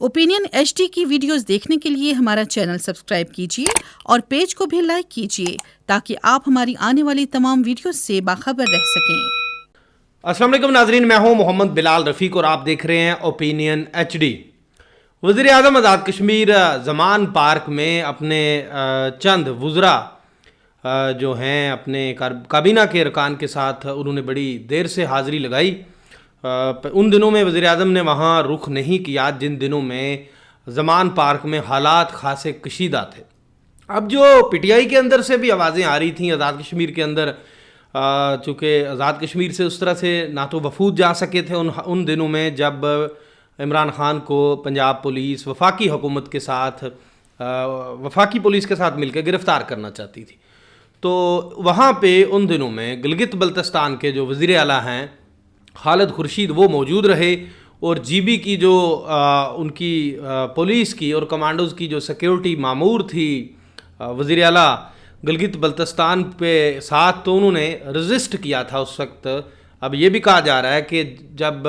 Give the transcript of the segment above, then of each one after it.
Opinion HD की videos देखने के लिए हमारा चैनल सब्सक्राइब कीजिए और पेज को भी लाइक कीजिए ताकि आप हमारी आने वाली तमाम वीडियोस से बाखबर रह सकें। अस्सलाम वालेकुम नाजरीन, मैं हूं मोहम्मद बिलाल रफ़ीक और आप देख रहे हैं ओपिनियन एचडी। वज़ीर आज़म आज़ाद कश्मीर ज़मान पार्क में अपने चंद वुज़रा जो हैं अपने काबीना के अरकान के साथ उन्होंने बड़ी देर से हाज़िरी लगाई। उन दिनों में वज़ीर आज़म ने वहाँ रुख नहीं किया जिन दिनों में ज़मान पार्क में हालात खासे कशीदा थे। अब जो पीटीआई के अंदर से भी आवाज़ें आ रही थीं आज़ाद कश्मीर के अंदर, चूँकि आज़ाद कश्मीर से उस तरह से ना तो वफूद जा सके थे उन दिनों में जब इमरान ख़ान को पंजाब पुलिस वफाकी हुकूमत के साथ वफाकी पुलिस के साथ मिलकर गिरफ़्तार करना चाहती थी। तो वहाँ पे उन दिनों में गिलगित बल्तिस्तान के जो वज़ीर आला हैं खालिद खुर्शीद वो मौजूद रहे और जीबी की जो उनकी पुलिस की और कमांडोज़ की जो सिक्योरिटी मामूर थी वज़ीर आला गिलगित बल्तिस्तान पे साथ, तो उन्होंने रजिस्ट किया था उस वक्त। अब ये भी कहा जा रहा है कि जब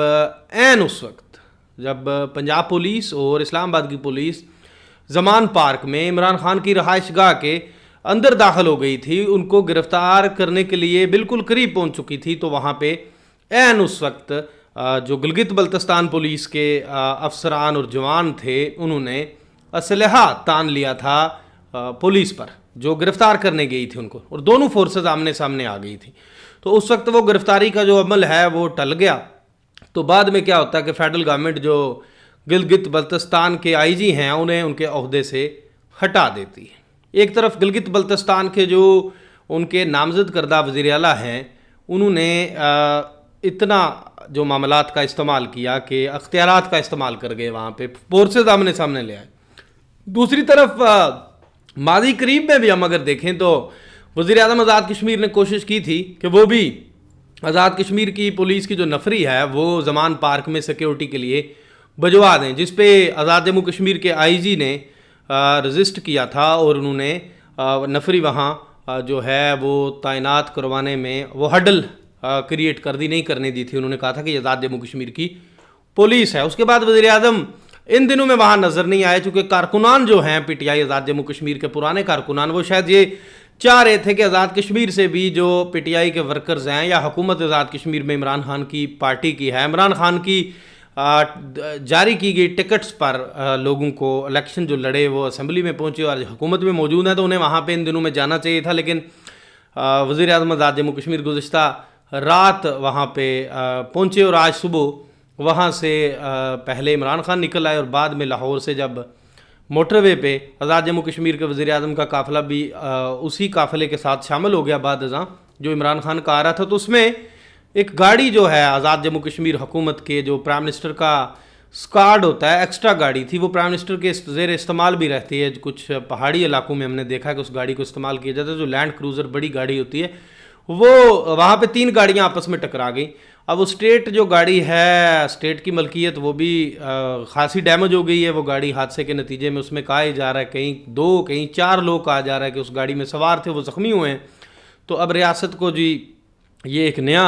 उस वक्त जब पंजाब पुलिस और इस्लामाबाद की पुलिस ज़मान पार्क में इमरान ख़ान की रहायशगाह के अंदर दाखिल हो गई थी, उनको गिरफ़्तार करने के लिए बिल्कुल करीब पहुंच चुकी थी, तो वहाँ पे उस वक्त जो गिलगित बल्तिस्तान पुलिस के अफसरान और जवान थे उन्होंने असलहा तान लिया था पुलिस पर जो गिरफ़्तार करने गई थी उनको, और दोनों फोर्सेस आमने सामने आ गई थी। तो उस वक्त वो गिरफ़्तारी का जो अमल है वो टल गया। तो बाद में क्या होता है कि फेडरल गवर्नमेंट जो गिलगित बल्तिस्तान के आईजी हैं उन्हें उनके ओहदे से हटा देती है। एक तरफ गिलगित बल्तिस्तान के जो उनके नामजद करदा वज़ीर आला हैं उन्होंने इतना जो मामलात का इस्तेमाल किया कि अख्तियारात का इस्तेमाल कर गए, वहाँ पे फोर्सेज आमने सामने ले आए। दूसरी तरफ माजी करीब में भी हम अगर देखें तो वज़ीर आज़म आज़ाद कश्मीर ने कोशिश की थी कि वो भी आज़ाद कश्मीर की पुलिस की जो नफरी है वो ज़मान पार्क में सिक्योरिटी के लिए भिजवा दें, जिस पे आज़ाद जम्मू कश्मीर के आईजी ने रजिस्ट किया था और उन्होंने नफरी वहाँ जो है वो तैनात करवाने में वो हडल क्रिएट कर दी, नहीं करने दी थी। उन्होंने कहा था कि आज़ाद जम्मू कश्मीर की पुलिस है। उसके बाद वज़ीर आज़म इन दिनों में वहाँ नज़र नहीं आए, चूँकि कारकुनान जो हैं पीटीआई आज़ाद जम्मू कश्मीर के पुराने कारकुनान वो शायद ये चाह रहे थे कि आज़ाद कश्मीर से भी जो पीटीआई के वर्कर्स हैं या हुकूमत आज़ाद कश्मीर में इमरान खान की पार्टी की है, इमरान खान की जारी की गई टिकट्स पर लोगों को इलेक्शन जो लड़े वो असम्बली में पहुँचे और हुकूमत में मौजूद हैं, तो उन्हें वहाँ पर इन दिनों में जाना चाहिए था। लेकिन वज़ीर आज़म आज़ाद जम्मू कश्मीर गुज़िश्ता रात वहाँ पे पहुँचे और आज सुबह वहाँ से पहले इमरान खान निकल आए और बाद में लाहौर से जब मोटरवे पे आज़ाद जम्मू कश्मीर के वज़ीर आज़म का काफ़िला भी उसी काफ़िले के साथ शामिल हो गया बाद अज़ां जो इमरान खान का आ रहा था। तो उसमें एक गाड़ी जो है आज़ाद जम्मू कश्मीर हुकूमत के जो प्राइम मिनिस्टर का स्क्वाड होता है, एक्स्ट्रा गाड़ी थी, वो प्राइम मिनिस्टर के ज़ेर इस्तेमाल भी रहती है। कुछ पहाड़ी इलाकों में हमने देखा कि उस गाड़ी को इस्तेमाल किया जाता है, जो लैंड क्रूज़र बड़ी गाड़ी होती है, वो वहाँ पे 3 गाड़ियाँ आपस में टकरा गई। अब वो स्टेट जो गाड़ी है, स्टेट की मलकियत, वो भी खासी डैमेज हो गई है वो गाड़ी हादसे के नतीजे में। उसमें कहा जा रहा है कहीं 2 कहीं 4 लोग कहा जा रहा है कि उस गाड़ी में सवार थे वो ज़ख्मी हुए हैं। तो अब रियासत को जी ये एक नया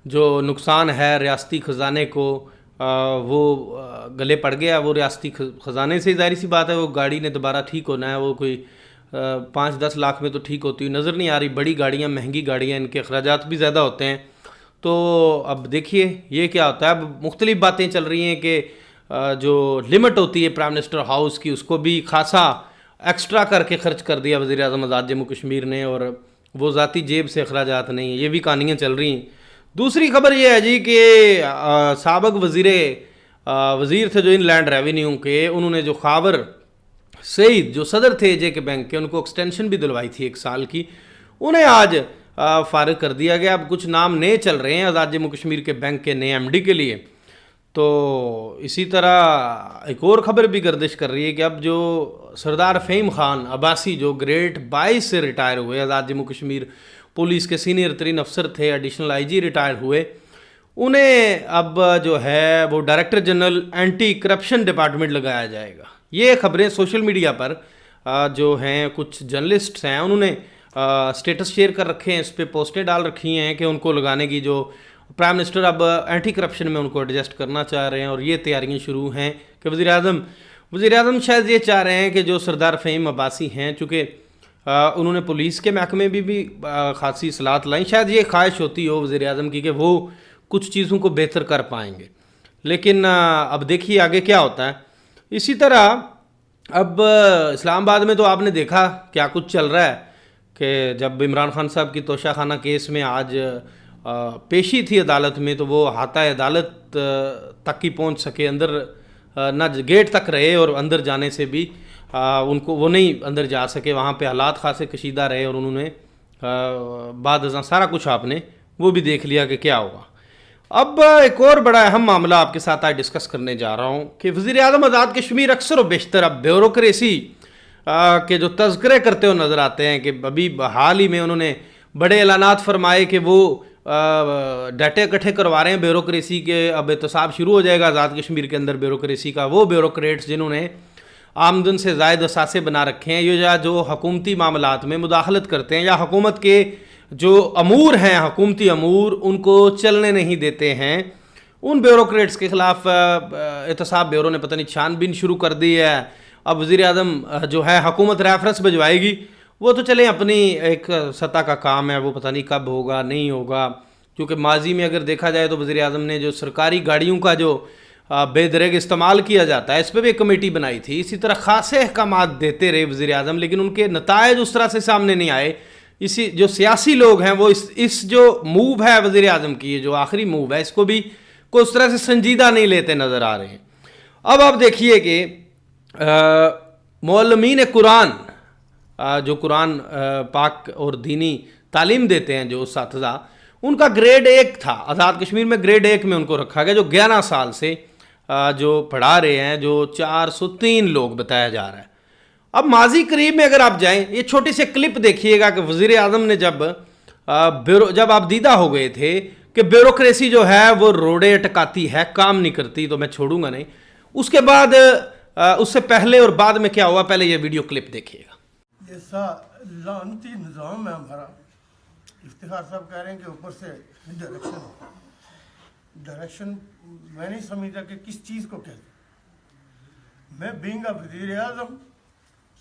जो नुकसान है रियासती ख़जाने को वो गले पड़ गया। वो रियासती ख़जाने से ज़ाहिर सी बात है वो गाड़ी ने दोबारा ठीक होना है, वो कोई 5-10 लाख में तो ठीक होती हुई नज़र नहीं आ रही। बड़ी गाड़ियाँ, महंगी गाड़ियाँ, इनके अखराजात भी ज़्यादा होते हैं। तो अब देखिए ये क्या होता है। अब मुख्तलिफ बातें चल रही हैं कि जो लिमिट होती है प्राइम मिनिस्टर हाउस की उसको भी खासा एक्स्ट्रा करके खर्च कर दिया वज़ीर आज़म आज़ाद जम्मू कश्मीर ने, और वो ज़ाती जेब से अखराजात नहीं है। ये भी कहानियाँ चल रही हैं। दूसरी खबर ये है जी कि साबिक़ वज़ीर थे जो इनलैंड रेवेन्यू के, उन्होंने जो खावर सईद जो सदर थे जेके बैंक के, उनको एक्सटेंशन भी दिलवाई थी 1 साल की, उन्हें आज फारिग कर दिया गया। अब कुछ नाम नए चल रहे हैं आज़ाद जम्मू कश्मीर के बैंक के नए एमडी के लिए। तो इसी तरह एक और ख़बर भी गर्दिश कर रही है कि अब जो सरदार फ़हीम ख़ान अब्बासी जो ग्रेड 22 से रिटायर हुए, आज़ाद जम्मू कश्मीर पुलिस के सीनियर तरीन अफसर थे, एडिशनल आईजी रिटायर हुए, उन्हें अब जो है वो director general anti corruption department लगाया जाएगा। ये खबरें सोशल मीडिया पर जो हैं कुछ जर्नलिस्ट्स हैं उन्होंने स्टेटस शेयर कर रखे हैं, इस पर पोस्टें डाल रखी हैं कि उनको लगाने की जो प्राइम मिनिस्टर अब एंटी करप्शन में उनको एडजस्ट करना चाह रहे हैं और ये तैयारियां शुरू हैं कि वज़ीर आज़म शायद ये चाह रहे हैं कि जो सरदार फ़हीम अब्बासी हैं, चूँकि उन्होंने पुलिस के महकमे भी खासी इस्लाहत लाई, शायद ये ख्वाहिश होती हो वज़ीर आज़म की कि वो कुछ चीज़ों को बेहतर कर पाएंगे। लेकिन अब देखिए आगे क्या होता है। इसी तरह अब इस्लामाबाद में तो आपने देखा क्या कुछ चल रहा है कि जब इमरान खान साहब की तोशाखाना केस में आज पेशी थी अदालत में, तो वो हाथा अदालत तक ही पहुंच सके, अंदर न गेट तक रहे और अंदर जाने से भी उनको वो नहीं अंदर जा सके। वहाँ पे हालात खासे कशीदा रहे और उन्होंने बाद अज़ां सारा कुछ आपने वो भी देख लिया कि क्या हुआ। अब एक और बड़ा अहम मामला आपके साथ आज डिस्कस करने जा रहा हूँ कि वज़ीर आज़म आज़ाद कश्मीर अक्सर व बेशतर अब ब्यूरोक्रेसी के जो तज़किरे करते हुए नज़र आते हैं कि अभी हाल ही में उन्होंने बड़े ऐलानात फरमाए कि वो डाटे इकट्ठे करवा रहे हैं ब्यूरोक्रेसी के, अब एहतसाब शुरू हो जाएगा आज़ाद कश्मीर के अंदर ब्यूरोक्रेसी का। वो ब्यूरोक्रेट्स जिन्होंने आमदन से ज़ायद असासे बना रखे हैं, या जो हुकूमती मामलात में मुदाखलत करते हैं या हुकूमत के जो अमूर हैं, हुकूमती अमूर, उनको चलने नहीं देते हैं, उन ब्यूरोक्रेट्स के ख़िलाफ़ एहतसाब ब्यूरो ने पता नहीं छानबीन शुरू कर दी है। अब वज़ीर आज़म जो है हुकूमत रेफरेंस भिजवाएगी, वो तो चले अपनी एक सतह का काम है, वो पता नहीं कब होगा नहीं होगा। क्योंकि माजी में अगर देखा जाए तो वज़ीर आज़म ने जो सरकारी गाड़ियों का जो बेदरेग इस्तेमाल किया जाता है, इस पर भी एक कमेटी बनाई थी। इसी तरह खासे अहकामात देते रहे वज़ीर आज़म, लेकिन उनके नतायज उस तरह से सामने नहीं आए। इसी जो सियासी लोग हैं वो इस जो मूव है वज़ीर आज़म की, ये जो आखिरी मूव है, इसको भी कोई उस तरह से संजीदा नहीं लेते नज़र आ रहे हैं। अब आप देखिए कि मौलमीन कुरान, जो कुरान पाक और दीनी तालीम देते हैं जो उस्ताज़ा, उनका ग्रेड 1 था। आज़ाद कश्मीर में ग्रेड 1 में उनको रखा गया, जो 11 साल से जो पढ़ा रहे हैं, जो 403 लोग बताया जा रहा है। अब माजी करीब में अगर आप जाएं, ये छोटी सी क्लिप देखिएगा कि वज़ीर आज़म ने जब आप दीदा हो गए थे कि ब्यूरोक्रेसी जो है वो रोड़े अटकाती है, काम नहीं करती, तो मैं छोड़ूंगा नहीं। उसके बाद उससे पहले और बाद में क्या हुआ, पहले ये वीडियो क्लिप देखिएगा। ऐसा लानती निज़ाम है हमारा। इफ्तिखार साहब कह रहे हैं कि ऊपर से डायरेक्शन मैं नहीं समझता कि किस चीज़ को कहते। मैं बीइंग वज़ीर आज़म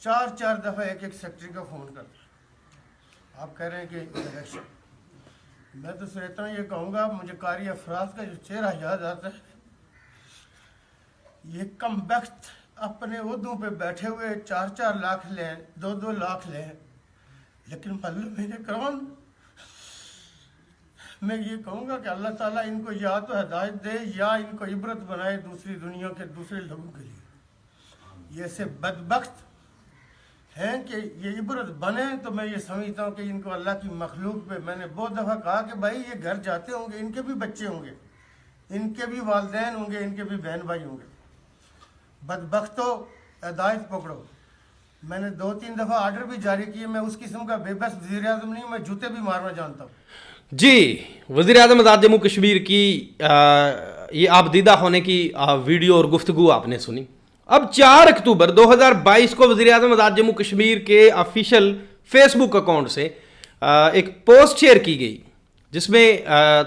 4 दफ़ा एक सेक्रेटरी का फ़ोन करता। आप कह रहे हैं कि डायरेक्शन, मैं तो सिर्फ इतना ये कहूँगा, मुझे कारी अफराज का जो चेहरा याद आता है, ये कम वक्त अपने उहदों पे बैठे हुए 4 लाख लें, 2 लाख लें, लेकिन मेरे कौन, मैं ये कहूँगा कि अल्लाह ताला इनको या तो हिदायत दे या इनको इबरत बनाए दूसरी दुनिया के दूसरे लोगों के लिए। ये ऐसे बदबख्त हैं कि ये इबरत बने, तो मैं ये समझता हूँ कि इनको अल्लाह की मखलूक पे, मैंने बहुत दफ़ा कहा कि भाई ये घर जाते होंगे, इनके भी बच्चे होंगे, इनके भी वालिदैन होंगे, इनके भी बहन भाई होंगे। बदबख्तो हिदायत पकड़ो। मैंने 2-3 दफ़ा आर्डर भी जारी किए। मैं उस किस्म का बेबस वज़ीर आज़म नहीं, मैं जूते भी मारना जानता हूँ। जी, वज़ीर आज़म आज़ाद जम्मू कश्मीर की ये आपदीदा होने की वीडियो और गुफ्तगू आपने सुनी। अब 4 अक्टूबर 2022 को वज़ीर आज़म आज़ाद जम्मू कश्मीर के ऑफिशियल फेसबुक अकाउंट से एक पोस्ट शेयर की गई, जिसमें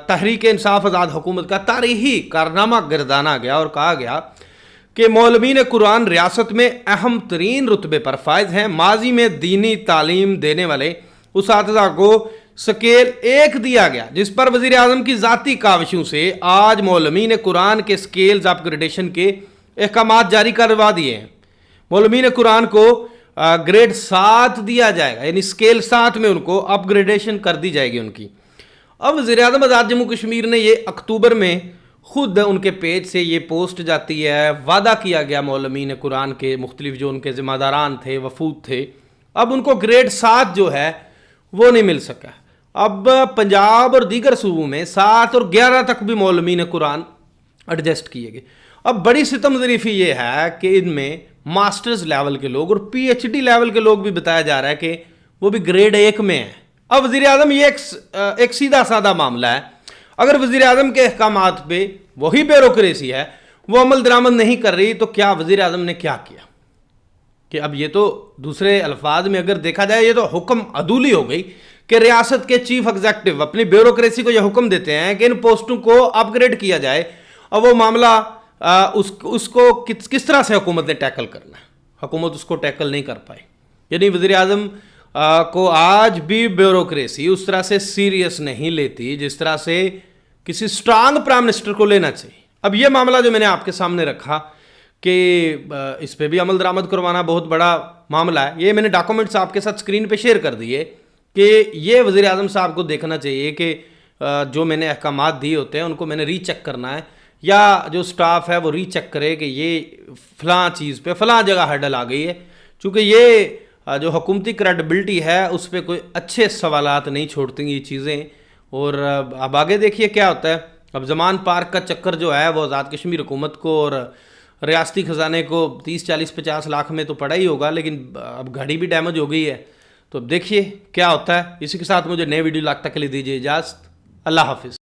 तहरीक इंसाफ आज़ाद हुकूमत का तारीखी कारनामा गर्दाना गया और कहा गया कि मौलमीन कुरान रियासत में अहम तरीन रुतबे पर फायज हैं। माजी में दीनी तालीम देने वाले उस्ताज़ा को स्केल 1 दिया गया, जिस पर वज़ीर आज़म की ज़ाती काविशों से आज मौलमीन कुरान के स्केल्स अपग्रेडेशन के अहकामात जारी करवा दिए हैं। मौलमीन कुरान को ग्रेड 7 दिया जाएगा, यानी स्केल 7 में उनको अपग्रेडेशन कर दी जाएगी उनकी। अब वज़ीर आज़म आज़ाद जम्मू कश्मीर ने ये अक्टूबर में खुद उनके पेज से ये पोस्ट जाती है। वादा किया गया मौलमीन कुरान के मुख्तलिफ जो उनके ज़िम्मेदारान थे, वफूद थे, अब उनको ग्रेड 7 जो है वो नहीं मिल सका। अब पंजाब और दीगर सूबों में 7 और 11 तक भी मौलमीन कुरान एडजस्ट किए गए। अब बड़ी सितम ज़रीफ़ी ये है कि इनमें मास्टर्स लेवल के लोग और PhD लेवल के लोग भी बताया जा रहा है कि वो भी ग्रेड 1 में हैं। अब वज़ीर आज़म ये एक सीधा साधा मामला है। अगर वज़ीर आज़म के अहकामात पे वही ब्यूरोक्रेसी है वो अमल दरामद नहीं कर रही, तो क्या वज़ीर आज़म ने क्या किया कि अब ये तो दूसरे अल्फाज में अगर देखा जाए ये तो हुक्म अदूली हो गई कि रियासत के चीफ एग्जीक्यूटिव अपनी ब्यूरोक्रेसी को यह हुक्म देते हैं कि इन पोस्टों को अपग्रेड किया जाए, और वो मामला उसको किस तरह से हुकूमत ने टैकल करना है, हुकूमत उसको टैकल नहीं कर पाई। यानी वज़ीर आज़म को आज भी ब्यूरोक्रेसी उस तरह से सीरियस नहीं लेती जिस तरह से किसी स्ट्रांग प्राइम मिनिस्टर को लेना चाहिए। अब ये मामला जो मैंने आपके सामने रखा कि इस पे भी अमल दरामद करवाना बहुत बड़ा मामला है, ये मैंने डॉक्यूमेंट्स आपके साथ स्क्रीन पे शेयर कर दिए कि ये वज़ीर आज़म साहब को देखना चाहिए कि जो मैंने अहकामात दिए होते हैं उनको मैंने रीचेक करना है, या जो स्टाफ है वो रीचेक करे कि ये फ़लाँ चीज़ पे फ़लाँ जगह हर्डल आ गई है। चूँकि ये जो हुकूमती क्रेडिबिलिटी है उस पर कोई अच्छे सवालात नहीं छोड़ती ये चीज़ें। और अब आगे देखिए क्या होता है। अब ज़मान पार्क का चक्कर जो है वो आज़ाद कश्मीर हुकूमत को और रियासती ख़जाने को 30-40-50 लाख में तो पड़ा ही होगा, लेकिन अब घड़ी भी डैमेज हो गई है। तो अब देखिए क्या होता है। इसी के साथ मुझे नए वीडियो लाख तक के लिए दीजिए इजाज़त। अल्लाह हाफिज़।